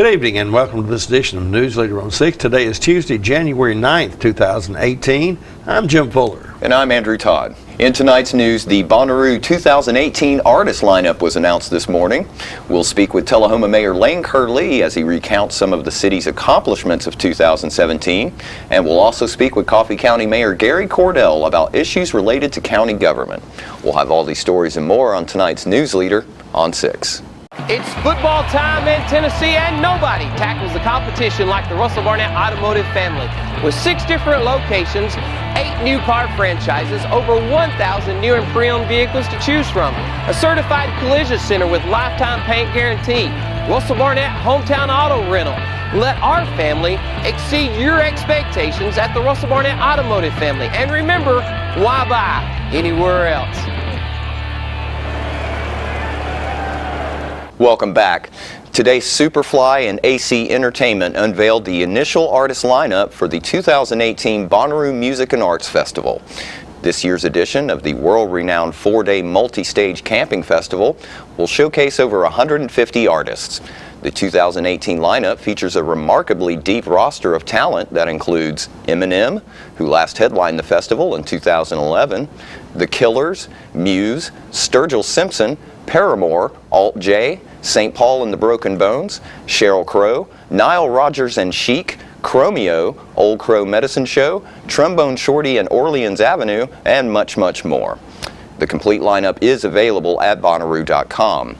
Good evening and welcome to this edition of Newsleader on 6. Today is Tuesday, January 9th, 2018. I'm Jim Fuller. And I'm Andrew Todd. In tonight's news, the Bonnaroo 2018 artist lineup was announced this morning. We'll speak with Tullahoma Mayor Lane Curley as he recounts some of the city's accomplishments of 2017. And we'll also speak with Coffee County Mayor Gary Cordell about issues related to county government. We'll have all these stories and more on tonight's Newsleader on 6. It's football time in Tennessee, and nobody tackles the competition like the Russell Barnett Automotive family. With 6 different locations, 8 new car franchises, over 1,000 new and pre-owned vehicles to choose from, a certified collision center with lifetime paint guarantee, Russell Barnett Hometown Auto Rental. Let our family exceed your expectations at the Russell Barnett Automotive family. And remember, why buy anywhere else? Welcome back. Today, Superfly and AC Entertainment unveiled the initial artist lineup for the 2018 Bonnaroo Music and Arts Festival. This year's edition of the world-renowned 4-day multi-stage camping festival will showcase over 150 artists. The 2018 lineup features a remarkably deep roster of talent that includes Eminem, who last headlined the festival in 2011, The Killers, Muse, Sturgill Simpson, Paramore, Alt J, St. Paul and the Broken Bones, Sheryl Crow, Nile Rodgers and Chic, Chromeo, Old Crow Medicine Show, Trombone Shorty and Orleans Avenue, and much, much more. The complete lineup is available at Bonnaroo.com.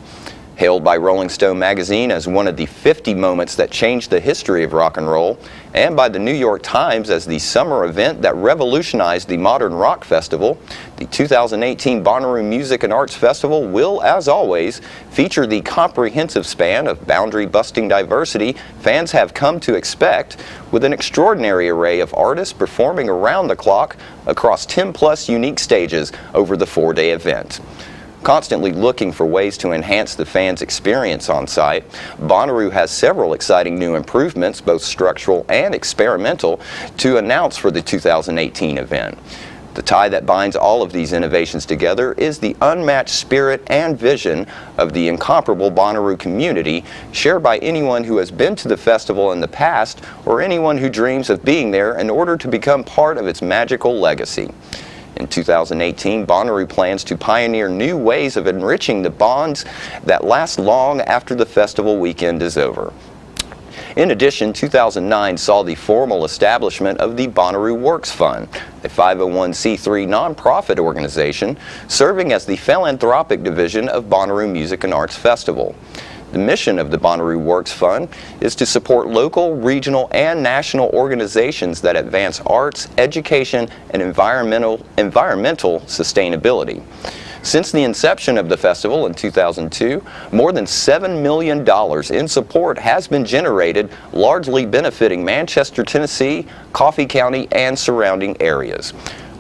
Hailed by Rolling Stone magazine as one of the 50 moments that changed the history of rock and roll, and by the New York Times as the summer event that revolutionized the modern rock festival, the 2018 Bonnaroo Music and Arts Festival will, as always, feature the comprehensive span of boundary-busting diversity fans have come to expect, with an extraordinary array of artists performing around the clock across 10-plus unique stages over the 4-day event. Constantly looking for ways to enhance the fans' experience on site, Bonnaroo has several exciting new improvements, both structural and experimental, to announce for the 2018 event. The tie that binds all of these innovations together is the unmatched spirit and vision of the incomparable Bonnaroo community, shared by anyone who has been to the festival in the past or anyone who dreams of being there in order to become part of its magical legacy. In 2018, Bonnaroo plans to pioneer new ways of enriching the bonds that last long after the festival weekend is over. In addition, 2009 saw the formal establishment of the Bonnaroo Works Fund, a 501c3 nonprofit organization serving as the philanthropic division of Bonnaroo Music and Arts Festival. The mission of the Bonnaroo Works Fund is to support local, regional, and national organizations that advance arts, education, and environmental sustainability. Since the inception of the festival in 2002, more than $7 million in support has been generated, largely benefiting Manchester, Tennessee, Coffee County, and surrounding areas.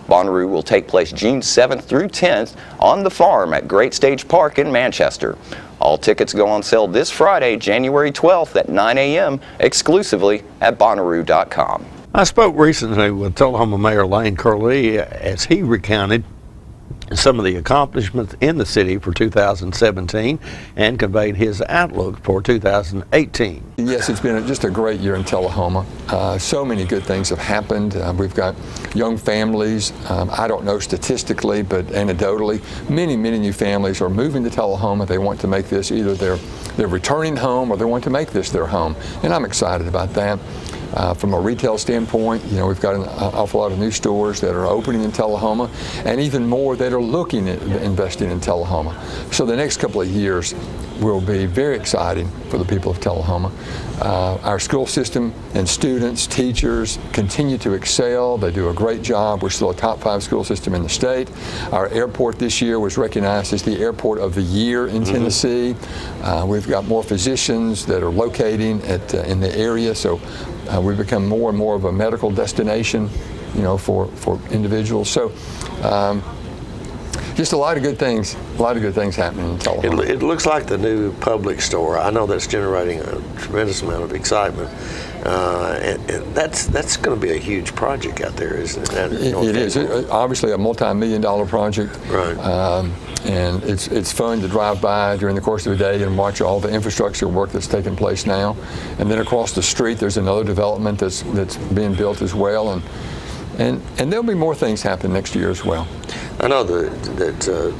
Bonnaroo will take place June 7th through 10th on the farm at Great Stage Park in Manchester. All tickets go on sale this Friday, January 12th at 9 a.m. exclusively at Bonnaroo.com. I spoke recently with Tullahoma Mayor Lane Curley as he recounted some of the accomplishments in the city for 2017 and conveyed his outlook for 2018. Yes, it's been just a great year in Tullahoma. So many good things have happened. We've got young families. I don't know statistically, but anecdotally, many new families are moving to Tullahoma. They want to make this either their returning home or they want to make this their home, and I'm excited about that. From a retail standpoint, we've got an awful lot of new stores that are opening in Tullahoma, and even more that are looking at investing in Tullahoma. So the next couple of years will be very exciting for the people of Tullahoma. Our school system and students, teachers continue to excel. They do a great job. We're still a top 5 school system in the state. Our airport this year was recognized as the airport of the year in Tennessee. We've got more physicians that are locating in the area, so we've become more and more of a medical destination, for individuals. So just a lot of good things. A lot of good things happening in Tullahoma. It looks like the new public store. I know that's generating a tremendous amount of excitement. And that's going to be a huge project out there, isn't it? It is. Obviously a multi-million-dollar project. Right. And it's fun to drive by during the course of the day and watch all the infrastructure work that's taking place now. And then across the street, there's another development that's being built as well. And there'll be more things happen next year as well. I know that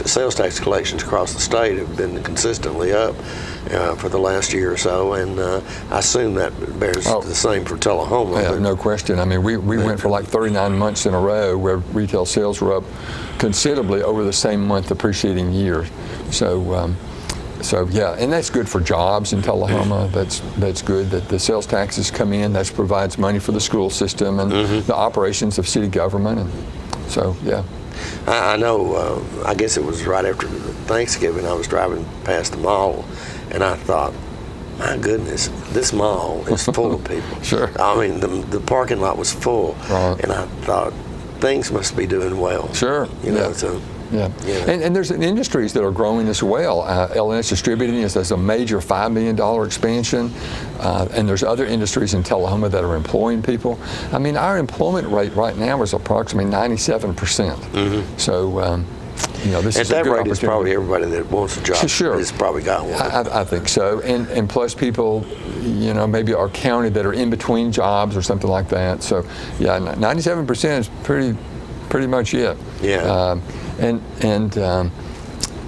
sales tax collections across the state have been consistently up for the last year or so, and I assume that bears the same for Tullahoma. Yeah, no question. I mean, we went for like 39 months in a row where retail sales were up considerably over the same month the preceding year. So yeah, and that's good for jobs in Tullahoma. That's good that the sales taxes come in. That provides money for the school system and the operations of city government. And so yeah. I know, I guess it was right after Thanksgiving, I was driving past the mall, and I thought, my goodness, this mall is full of people. Sure. I mean, the parking lot was full, right. And I thought, things must be doing well. Sure. You know, yeah. so. Yeah, and there's industries that are growing as well. L&S Distributing is a major $5 million expansion, and there's other industries in Tullahoma that are employing people. I mean, our employment rate right now is approximately 97%. So, you know, this is a good opportunity. At that rate, it's probably everybody that wants a job has probably got one. I think so, and plus people, you know, maybe our county that are in between jobs or something like that. So, yeah, 97% is pretty much it. Yeah.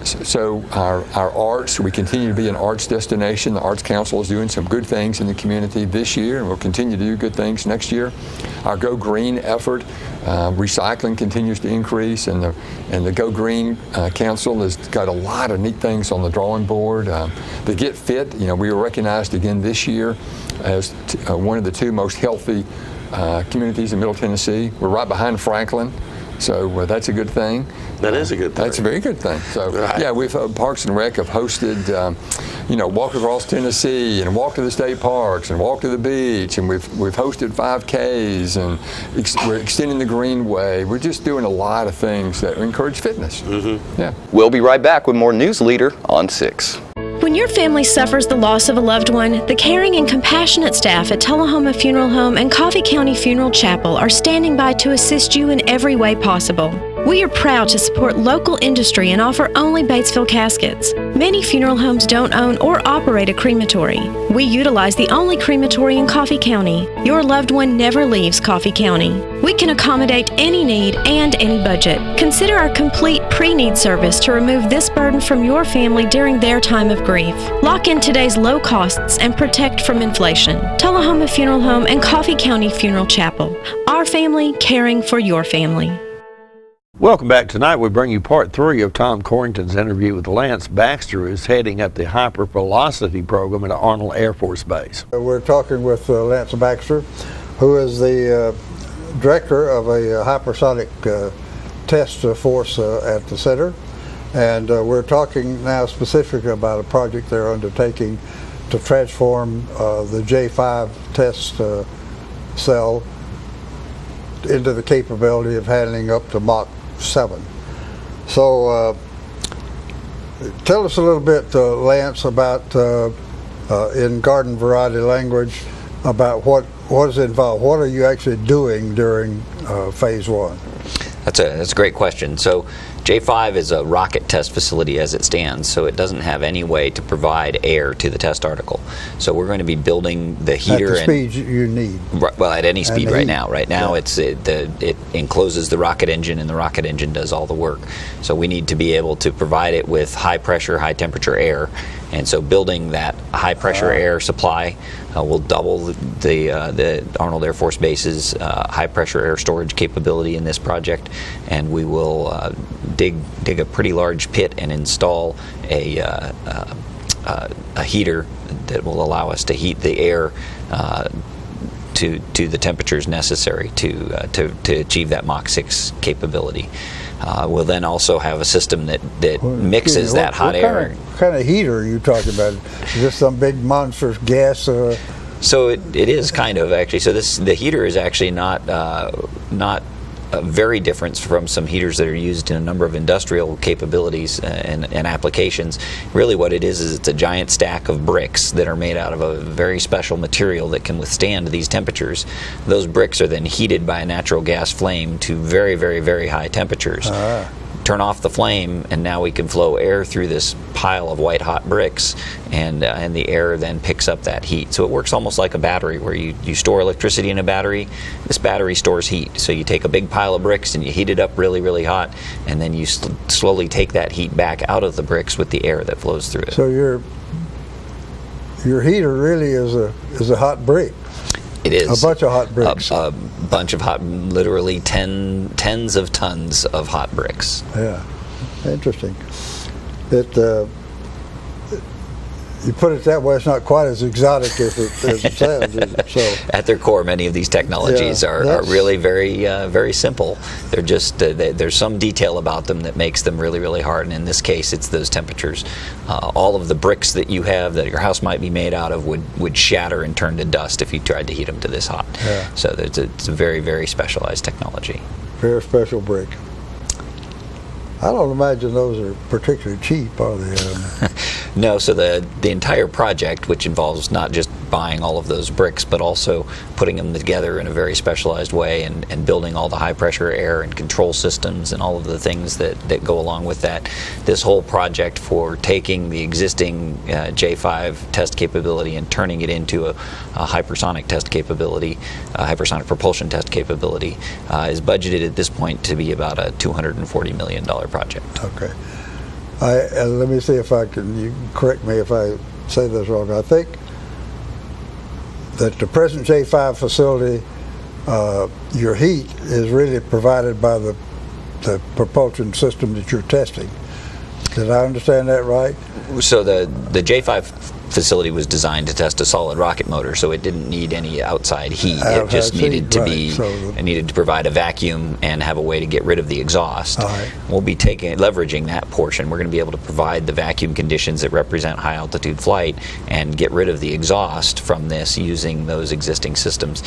So our arts, we continue to be an arts destination. The Arts Council is doing some good things in the community this year, and we'll continue to do good things next year. Our Go Green effort, recycling continues to increase, and the Go Green Council has got a lot of neat things on the drawing board. The Get Fit, you know, we were recognized again this year as one of the 2 most healthy communities in Middle Tennessee. We're right behind Franklin. So that's a good thing. That is a good thing. That's a very good thing. So yeah, we've Parks and Rec have hosted, you know, Walk Across Tennessee and Walk to the State Parks and Walk to the Beach, and we've hosted 5Ks, and we're extending the Greenway. We're just doing a lot of things that encourage fitness. Yeah. We'll be right back with more Newsleader on 6. When your family suffers the loss of a loved one, the caring and compassionate staff at Tullahoma Funeral Home and Coffee County Funeral Chapel are standing by to assist you in every way possible. We are proud to support local industry and offer only Batesville caskets. Many funeral homes don't own or operate a crematory. We utilize the only crematory in Coffee County. Your loved one never leaves Coffee County. We can accommodate any need and any budget. Consider our complete pre-need service to remove this burden from your family during their time of grief. Lock in today's low costs and protect from inflation. Tullahoma Funeral Home and Coffee County Funeral Chapel. Our family caring for your family. Welcome back. Tonight we bring you part 3 of Tom Corrington's interview with Lance Baxter, who's heading up the hypervelocity program at Arnold Air Force Base. We're talking with Lance Baxter, who is the director of a hypersonic test force at the center, and we're talking now specifically about a project they're undertaking to transform the J5 test cell into the capability of handling up to Mach 7. So tell us a little bit, Lance, about in garden variety language about what is involved. What are you actually doing during phase 1? That's a great question. So J5 is a rocket test facility as it stands, so it doesn't have any way to provide air to the test article. So we're going to be building the heater at the speed you need. Well, at any speed right now. Right now, it encloses the rocket engine, and the rocket engine does all the work. So we need to be able to provide it with high pressure, high temperature air. And so building that high pressure air supply will double the Arnold Air Force Base's high pressure air storage capability in this project, and we will dig a pretty large pit and install a heater that will allow us to heat the air to the temperatures necessary to achieve that Mach 6 capability. We'll then also have a system that mixes that hot air. What kind of heater are you talking about? Is this some big monstrous gas? So it is kind of actually. So the heater is actually not very different from some heaters that are used in a number of industrial capabilities and applications. Really what it is it's a giant stack of bricks that are made out of a very special material that can withstand these temperatures. Those bricks are then heated by a natural gas flame to very, very, very high temperatures. Turn off the flame, and now we can flow air through this pile of white hot bricks, and the air then picks up that heat. So it works almost like a battery, where you store electricity in a battery. This battery stores heat. So you take a big pile of bricks and you heat it up really, really hot, and then you slowly take that heat back out of the bricks with the air that flows through it. So your heater really is a hot brick. It is a bunch of hot bricks. A bunch of hot, literally tens of tons of hot bricks. Yeah, interesting. You put it that way, it's not quite as exotic as it sounds, is it? So, at their core, many of these technologies are really very very simple. They're just there's some detail about them that makes them really, really hard, and in this case it's those temperatures. All of the bricks that you have that your house might be made out of would shatter and turn to dust if you tried to heat them to this hot. Yeah. So it's a very, very specialized technology. Very special brick. I don't imagine those are particularly cheap, are they? No, so the entire project, which involves not just buying all of those bricks, but also putting them together in a very specialized way and building all the high pressure air and control systems and all of the things that go along with that. This whole project for taking the existing J5 test capability and turning it into a hypersonic test capability, hypersonic propulsion test capability, is budgeted at this point to be about a $240 million project. Okay. Let me see if I can, you correct me if I say this wrong. I think that the present J5 facility, your heat is really provided by the propulsion system that you're testing. Did I understand that right? So the J5 facility was designed to test a solid rocket motor, so it didn't need any outside heat. It just needed to it needed to provide a vacuum and have a way to get rid of the exhaust. We'll be leveraging that portion. We're going to be able to provide the vacuum conditions that represent high altitude flight and get rid of the exhaust from this using those existing systems.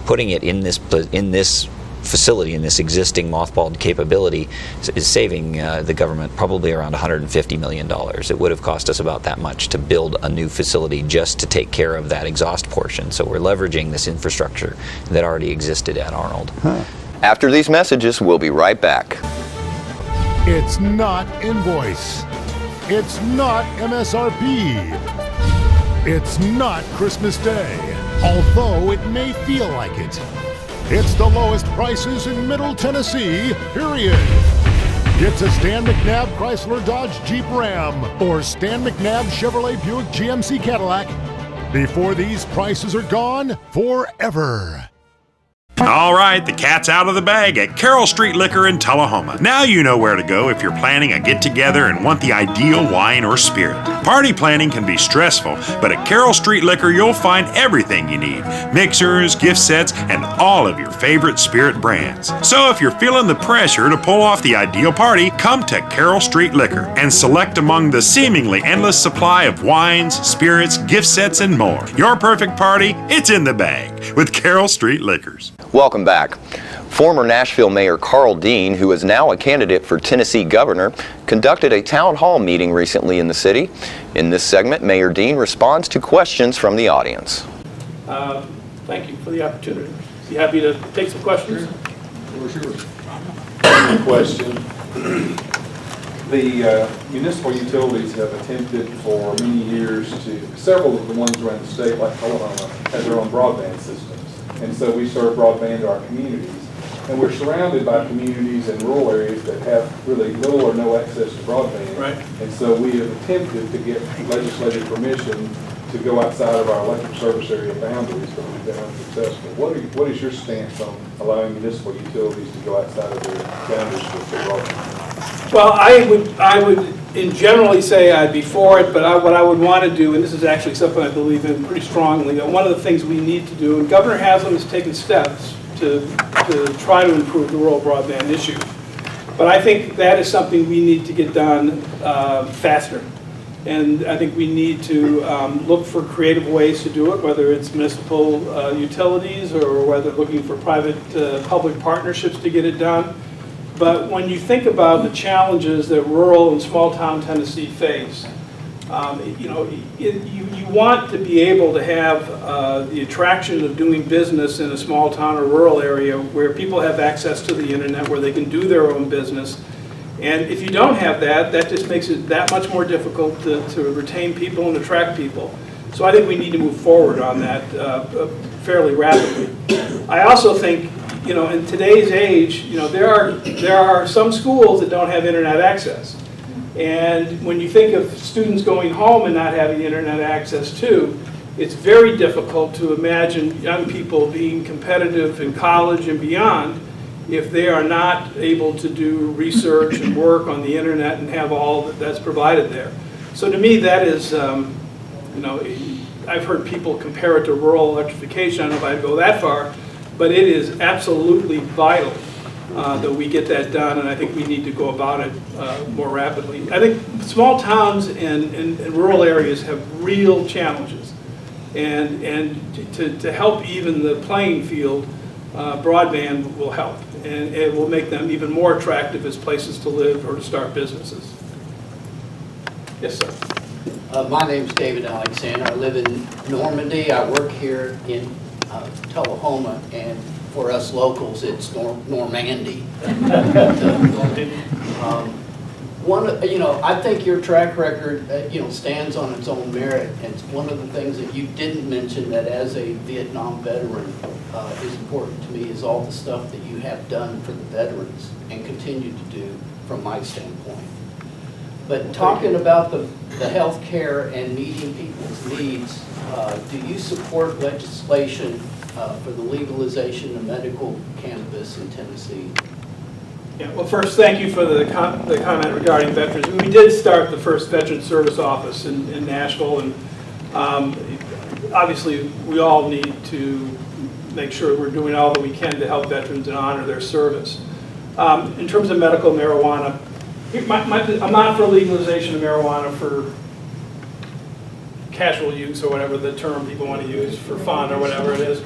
Putting it in this facility, in this existing mothballed capability, is saving the government probably around $150 million. It would have cost us about that much to build a new facility just to take care of that exhaust portion. So we're leveraging this infrastructure that already existed at Arnold. After these messages, we'll be right back. It's not invoice. It's not MSRP. It's not Christmas Day, although it may feel like it. It's the lowest prices in Middle Tennessee, period. It's a Stan McNabb Chrysler Dodge Jeep Ram or Stan McNabb Chevrolet Buick GMC Cadillac before these prices are gone forever. All right, the cat's out of the bag at Carroll Street Liquor in Tullahoma. Now you know where to go if you're planning a get-together and want the ideal wine or spirit. Party planning can be stressful, but at Carroll Street Liquor you'll find everything you need. Mixers, gift sets, and all of your favorite spirit brands. So if you're feeling the pressure to pull off the ideal party, come to Carroll Street Liquor and select among the seemingly endless supply of wines, spirits, gift sets, and more. Your perfect party, it's in the bag with Carroll Street Liquors. Welcome back. Former Nashville Mayor Carl Dean, who is now a candidate for Tennessee governor, conducted a town hall meeting recently in the city. In this segment, Mayor Dean responds to questions from the audience. Thank you for the opportunity. Be happy to take some questions. Sure. Question. The municipal utilities have attempted for many years several of the ones around the state, like Tullahoma, have their own broadband systems. And so we serve broadband to our communities. And we're surrounded by communities in rural areas that have really little or no access to broadband. Right. And so we have attempted to get legislative permission to go outside of our electric service area boundaries, but we've been unsuccessful. What is your stance on allowing municipal utilities to go outside of their boundaries with their broadband? Well, I would in generally say I'd be for it, but what I would want to do, and this is actually something I believe in pretty strongly, that one of the things we need to do, and Governor Haslam has taken steps to try to improve the rural broadband issue. But I think that is something we need to get done faster. And I think we need to look for creative ways to do it, whether it's municipal utilities or whether looking for private-public partnerships to get it done. But when you think about the challenges that rural and small-town Tennessee face, you want to be able to have the attraction of doing business in a small town or rural area where people have access to the internet, where they can do their own business. And if you don't have that, that just makes it that much more difficult to retain people and attract people. So I think we need to move forward on that fairly rapidly. I also think, in today's age, there are some schools that don't have internet access. And when you think of students going home and not having internet access too, it's very difficult to imagine young people being competitive in college and beyond if they are not able to do research and work on the internet and have all that's provided there. So to me, that is, I've heard people compare it to rural electrification. I don't know if I'd go that far, but it is absolutely vital that we get that done, and I think we need to go about it more rapidly. I think small towns and rural areas have real challenges, and to help even the playing field, broadband will help, and it will make them even more attractive as places to live or to start businesses. Yes, sir. My name's David Alexander. I live in Normandy. I work here in Tullahoma, and for us locals, it's Normandy. I think your track record, stands on its own merit. And one of the things that you didn't mention that as a Vietnam veteran is important to me is all the stuff that you have done for the veterans and continue to do from my standpoint. But talking about the health care and meeting people's needs, do you support legislation for the legalization of medical cannabis in Tennessee? Yeah, well, first, thank you for the comment regarding veterans. We did start the first Veteran Service Office in Nashville, and obviously we all need to make sure we're doing all that we can to help veterans and honor their service. In terms of medical marijuana, I'm not for legalization of marijuana for casual use or whatever the term people want to use, for fun or whatever it is.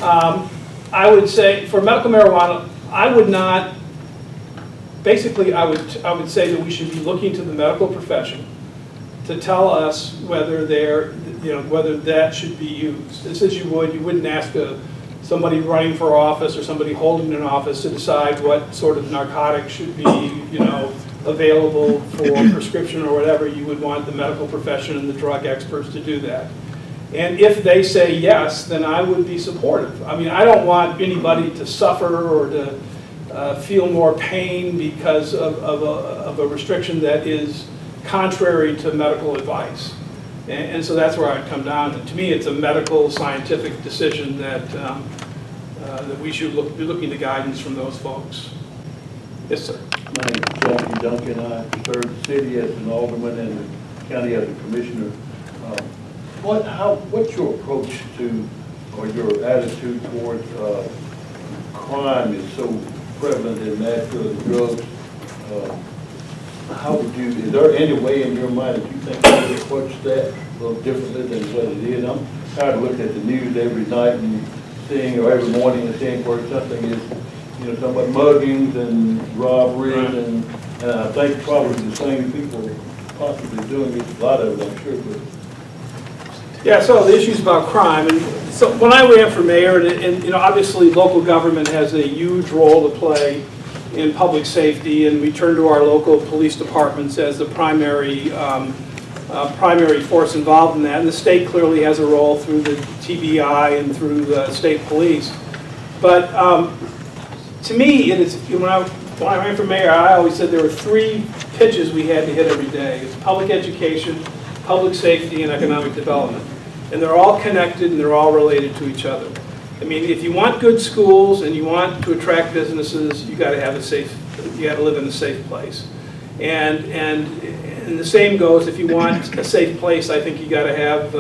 I would say for medical marijuana, I would not. Basically, I would say that we should be looking to the medical profession to tell us whether whether that should be used. Just as you wouldn't ask somebody running for office or somebody holding an office to decide what sort of narcotic should be, available for prescription or whatever. You would want the medical profession and the drug experts to do that. And if they say yes, then I would be supportive. I mean, I don't want anybody to suffer or to feel more pain because of a restriction that is contrary to medical advice. And so that's where I'd come down. And to me, it's a medical, scientific decision that we should be looking to guidance from those folks. Yes, sir. My name is John Duncan. I serve the city as an alderman and the county as a commissioner. What's your approach to, or your attitude towards crime is so prevalent in Nashville and drugs? Is there any way in your mind that you think you would approach that a little differently than what it is? I'm tired of looking at the news every night and seeing, or every morning and seeing where something is, talking about muggings and robberies, and I think probably the same people possibly doing it, a lot of it, I'm sure. But yeah, so the issues about crime, and so when I ran for mayor, and obviously local government has a huge role to play in public safety, and we turn to our local police departments as the primary force involved in that, and the state clearly has a role through the TBI and through the state police. But to me, it is, when I ran for mayor, I always said there were three pitches we had to hit every day. It's public education, public safety, and economic development. And they're all connected and they're all related to each other. I mean, if you want good schools and you want to attract businesses, you got to have you got to live in a safe place. And the same goes if you want a safe place. I think you got to have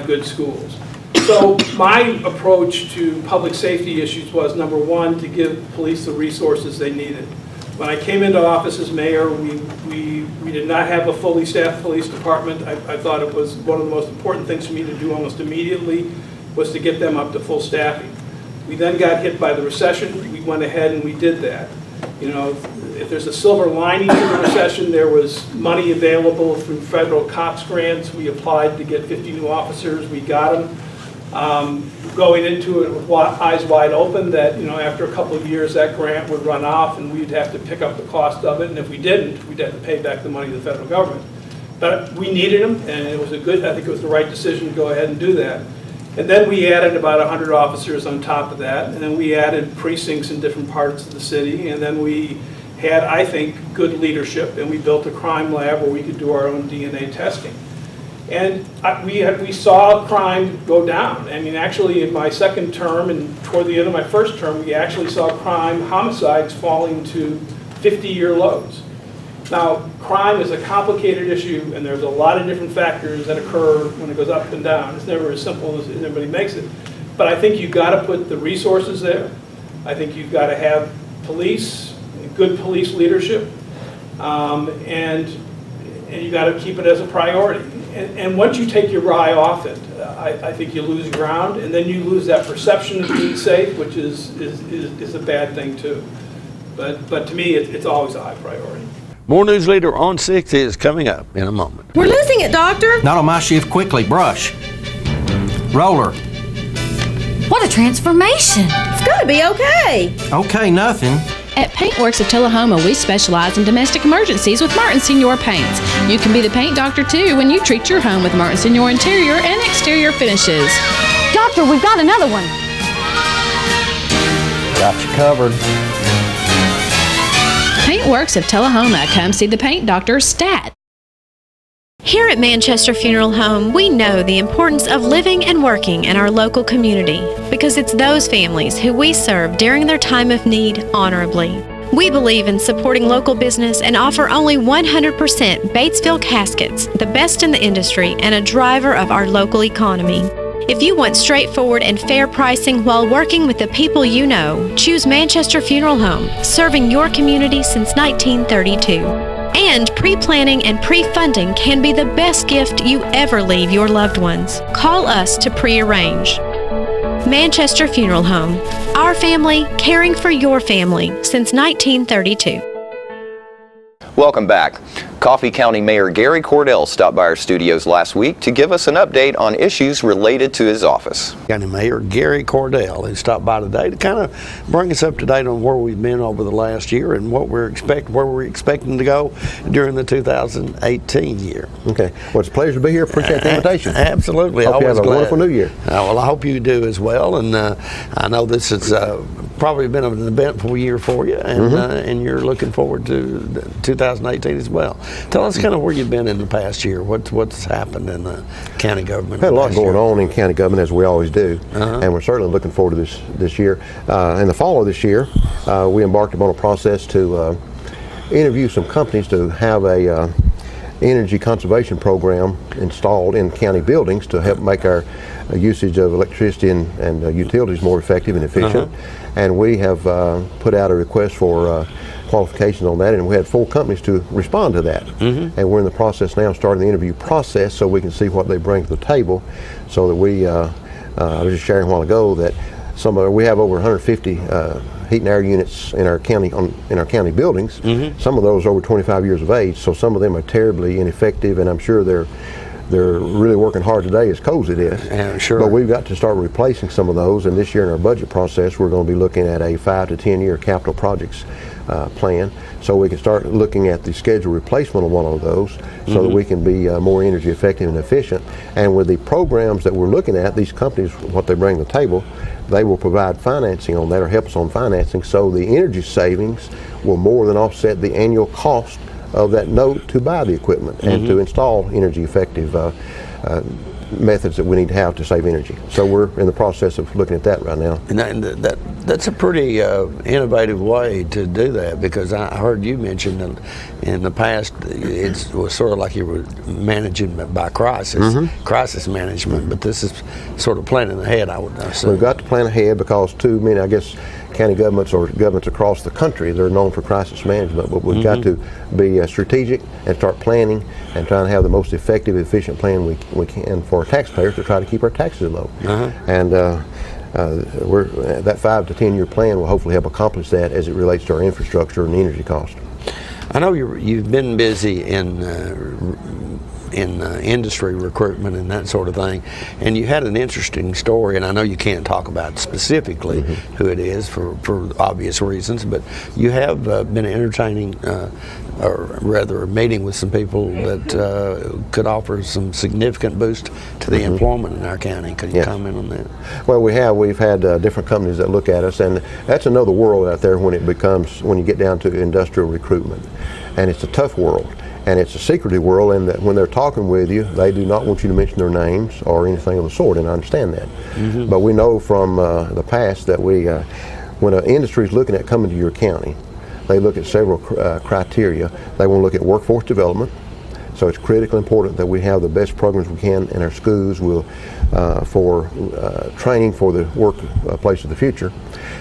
good schools. So my approach to public safety issues was, number one, to give police the resources they needed. When I came into office as mayor, we did not have a fully staffed police department. I thought it was one of the most important things for me to do almost immediately was to get them up to full staffing. We then got hit by the recession. We went ahead and we did that. You know, if there's a silver lining to the recession, there was money available through federal COPS grants. We applied to get 50 new officers. We got them. Going into it with eyes wide open that, you know, after a couple of years that grant would run off and we'd have to pick up the cost of it, and if we didn't, we'd have to pay back the money to the federal government. But we needed them, and it was I think it was the right decision to go ahead and do that. And then we added about 100 officers on top of that, and then we added precincts in different parts of the city, and then we had, I think, good leadership, and we built a crime lab where we could do our own DNA testing. And we saw crime go down. I mean, actually, in my second term and toward the end of my first term, we actually saw homicides falling to 50-year lows. Now, crime is a complicated issue, and there's a lot of different factors that occur when it goes up and down. It's never as simple as everybody makes it. But I think you've got to put the resources there. I think you've got to have police, good police leadership, and you got to keep it as a priority. And once you take your eye off it, I think you lose ground, and then you lose that perception of being safe, which is a bad thing too. But to me, it's always a high priority. More Newsleader on 6 is coming up in a moment. We're losing it, Doctor. Not on my shift. Quickly, brush. Roller. What a transformation. It's gonna be okay. Okay, nothing. At Paintworks of Tullahoma, we specialize in domestic emergencies with Martin Senior Paints. You can be the paint doctor too when you treat your home with Martin Senior interior and exterior finishes. Doctor, we've got another one. Got you covered. Paintworks of Tullahoma. Come see the paint doctor, Stat. Here at Manchester Funeral Home, we know the importance of living and working in our local community because it's those families who we serve during their time of need honorably. We believe in supporting local business and offer only 100% Batesville caskets, the best in the industry and a driver of our local economy. If you want straightforward and fair pricing while working with the people you know, choose Manchester Funeral Home, serving your community since 1932. And pre-planning and pre-funding can be the best gift you ever leave your loved ones. Call us to pre-arrange. Manchester Funeral Home. Our family, caring for your family since 1932. Welcome back. Coffee County Mayor Gary Cordell stopped by our studios last week to give us an update on issues related to his office. County Mayor Gary Cordell has stopped by today to kind of bring us up to date on where we've been over the last year and what where we're expecting to go during the 2018 year. Okay. Well, it's a pleasure to be here. Appreciate the invitation. Absolutely. Hope you have a wonderful new year. Well, I hope you do as well. And I know this has probably been an eventful year for you, and and you're looking forward to 2018 as well. Tell us kind of where you've been in the past year. What's happened in the county government? Had a lot going on in county government, as we always do, and we're certainly looking forward to this year. In the fall of this year, we embarked upon a process to interview some companies to have a energy conservation program installed in county buildings to help make our usage of electricity and utilities more effective and efficient. And we have put out a request for qualifications on that, and we had 4 companies to respond to that. And we're in the process now of starting the interview process so we can see what they bring to the table, so that we, I was just sharing a while ago that we have over 150 heat and air units in our county buildings. Some of those are over 25 years of age, so some of them are terribly ineffective, and I'm sure they're really working hard today, as cold as it is. Yeah, sure. But we've got to start replacing some of those, and this year in our budget process, we're going to be looking at a 5 to 10 year capital projects plan, so we can start looking at the scheduled replacement of one of those, so that we can be more energy effective and efficient. And with the programs that we're looking at, these companies, what they bring to the table, they will provide financing on that or help us on financing, so the energy savings will more than offset the annual cost of that note to buy the equipment and to install energy effective methods that we need to have to save energy. So we're in the process of looking at that right now. And that's a pretty innovative way to do that, because I heard you mention that in the past it was sort of like you were managing by crisis management, but this is sort of planning ahead, I would assume. We've got to plan ahead because too many, I guess, county governments or governments across the country, they're known for crisis management, but we've got to be strategic and start planning and trying to have the most effective, efficient plan we can for our taxpayers to try to keep our taxes low. And that 5 to 10 year plan will hopefully help accomplish that as it relates to our infrastructure and energy cost. I know you've been busy in industry recruitment and that sort of thing, and you had an interesting story, and I know you can't talk about specifically who it is for obvious reasons, but you have been entertaining, or rather meeting with some people that could offer some significant boost to the employment in our county. Could you comment on that? Well, we've had different companies that look at us, and that's another world out there when you get down to industrial recruitment, and it's a tough world. And it's a secretive world, and that when they're talking with you, they do not want you to mention their names or anything of the sort, and I understand that. But we know from the past that when an industry is looking at coming to your county, they look at several criteria. They want to look at workforce development, so it's critically important that we have the best programs we can in our schools for training for the workplace of the future,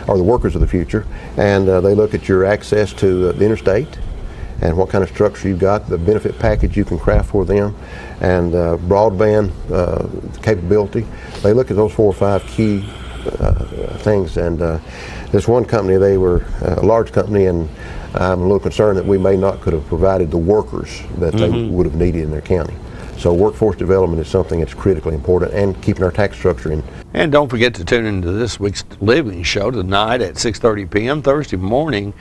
or the workers of the future, and they look at your access to the interstate, and what kind of structure you've got, the benefit package you can craft for them, and broadband capability. They look at those 4 or 5 key things, and this one company, they were a large company, and I'm a little concerned that we may not could have provided the workers that they would have needed in their county. So workforce development is something that's critically important, and keeping our tax structure in. And don't forget to tune into this week's Living Show tonight at 6:30 p.m., Thursday morning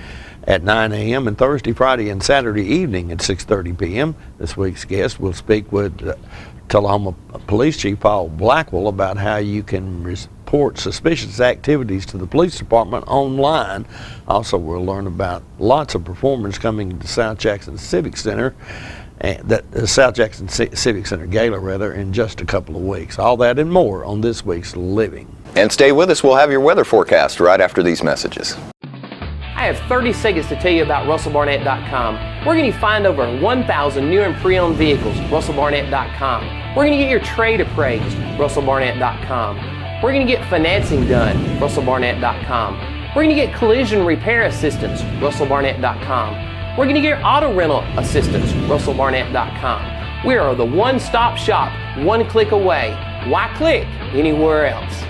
at 9 a.m., and Thursday, Friday, and Saturday evening at 6:30 p.m. This week's guest will speak with Tullahoma Police Chief Paul Blackwell about how you can report suspicious activities to the police department online. Also, we'll learn about lots of performers coming to South Jackson Civic Center, the South Jackson Civic Center Gala, rather, in just a couple of weeks. All that and more on this week's Living. And stay with us. We'll have your weather forecast right after these messages. I have 30 seconds to tell you about RussellBarnett.com. We're going to find over 1,000 new and pre-owned vehicles, RussellBarnett.com. We're going to get your trade appraised, RussellBarnett.com. We're going to get financing done, RussellBarnett.com. We're going to get collision repair assistance, RussellBarnett.com. We're going to get auto rental assistance, RussellBarnett.com. We are the one-stop shop, one click away. Why click anywhere else?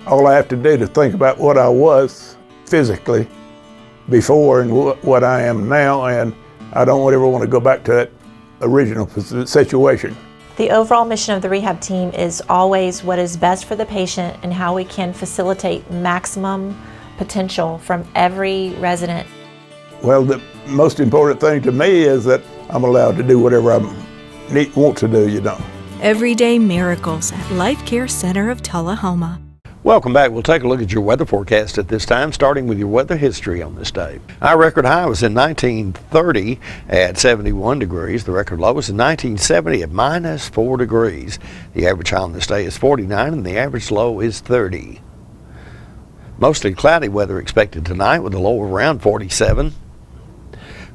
All I have to do to think about what I was physically before and what I am now, and I don't ever want to go back to that original situation. The overall mission of the rehab team is always what is best for the patient and how we can facilitate maximum potential from every resident. Well, the most important thing to me is that I'm allowed to do whatever I want to do, Everyday miracles at Life Care Center of Tullahoma. Welcome back. We'll take a look at your weather forecast at this time, starting with your weather history on this day. Our record high was in 1930 at 71 degrees. The record low was in 1970 at -4 degrees. The average high on this day is 49 and the average low is 30. Mostly cloudy weather expected tonight with a low around 47.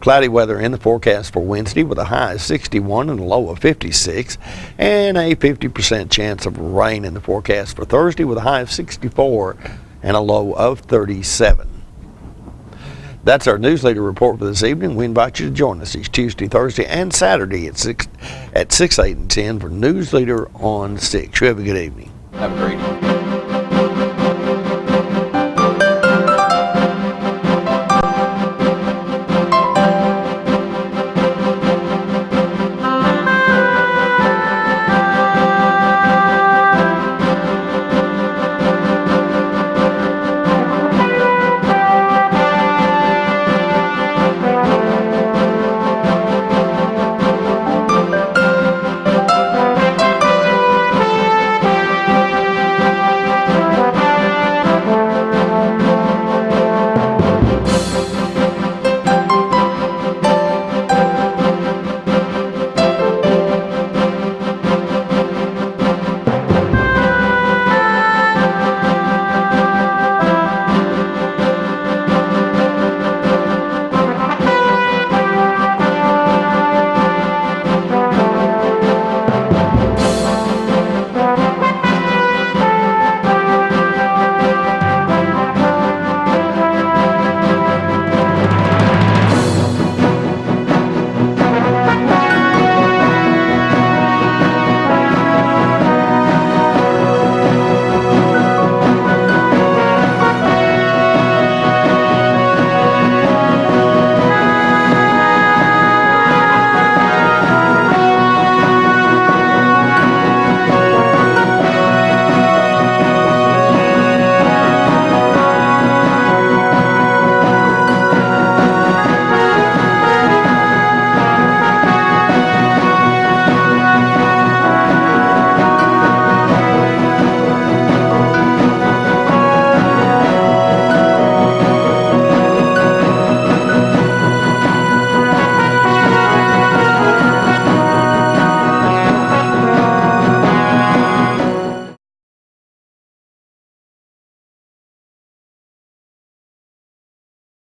Cloudy weather in the forecast for Wednesday with a high of 61 and a low of 56, and a 50% chance of rain in the forecast for Thursday with a high of 64 and a low of 37. That's our Newsleader report for this evening. We invite you to join us each Tuesday, Thursday, and Saturday at 6, 8, and 10 for Newsleader on 6. You have a good evening. Have a great evening.